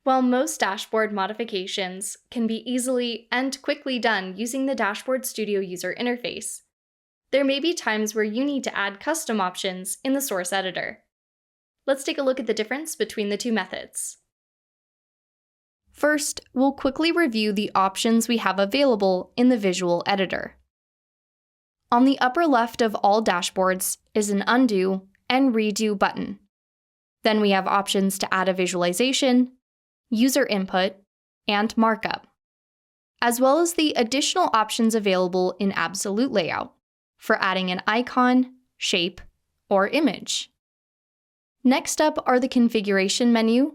While most dashboard modifications can be easily and quickly done using the Dashboard Studio user interface, there may be times where you need to add custom options in the source editor. Let's take a look at the difference between the two methods. First, we'll quickly review the options we have available in the visual editor. On the upper left of all dashboards is an Undo and Redo button. Then we have options to add a visualization, user input, and markup, as well as the additional options available in Absolute Layout for adding an icon, shape, or image. Next up are the Configuration menu,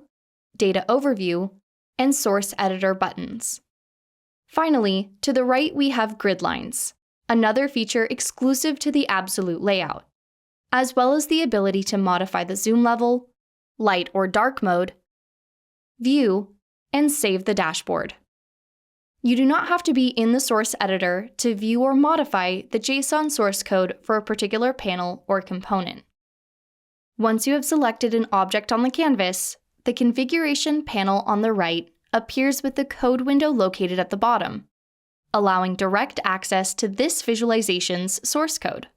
Data Overview, and Source Editor buttons. Finally, to the right we have Grid Lines, another feature exclusive to the Absolute Layout, as well as the ability to modify the zoom level, light or dark mode, view, and save the dashboard. You do not have to be in the source editor to view or modify the JSON source code for a particular panel or component. Once you have selected an object on the canvas, the configuration panel on the right appears with the code window located at the bottom, allowing direct access to this visualization's source code.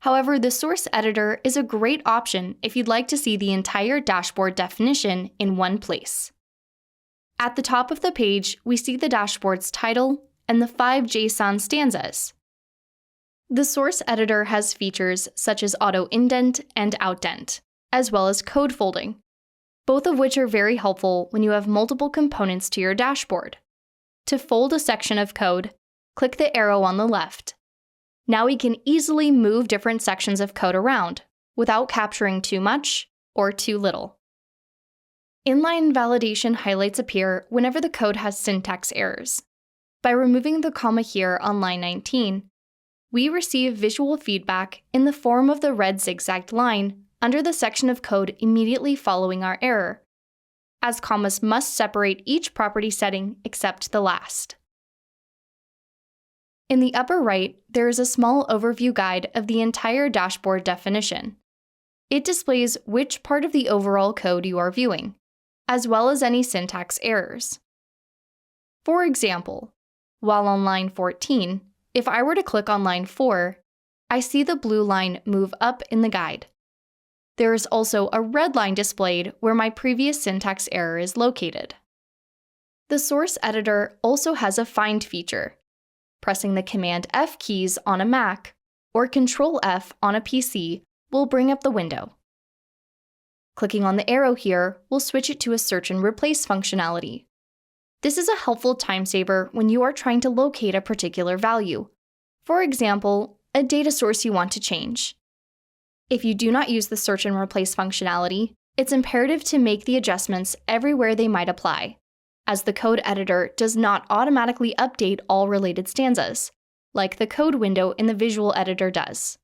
However, the source editor is a great option if you'd like to see the entire dashboard definition in one place. At the top of the page, we see the dashboard's title and the 5 JSON stanzas. The source editor has features such as auto indent and outdent, as well as code folding, both of which are very helpful when you have multiple components to your dashboard. To fold a section of code, click the arrow on the left. Now we can easily move different sections of code around without capturing too much or too little. Inline validation highlights appear whenever the code has syntax errors. By removing the comma here on line 19, we receive visual feedback in the form of the red zigzagged line under the section of code immediately following our error, as commas must separate each property setting except the last. In the upper right, there is a small overview guide of the entire dashboard definition. It displays which part of the overall code you are viewing, as well as any syntax errors. For example, while on line 14, if I were to click on line 4, I see the blue line move up in the guide. There is also a red line displayed where my previous syntax error is located. The source editor also has a find feature. Pressing the Command F keys on a Mac or Control F on a PC will bring up the window. Clicking on the arrow here will switch it to a search and replace functionality. This is a helpful time saver when you are trying to locate a particular value. For example, a data source you want to change. If you do not use the search and replace functionality, it's imperative to make the adjustments everywhere they might apply, as the code editor does not automatically update all related stanzas, like the code window in the visual editor does.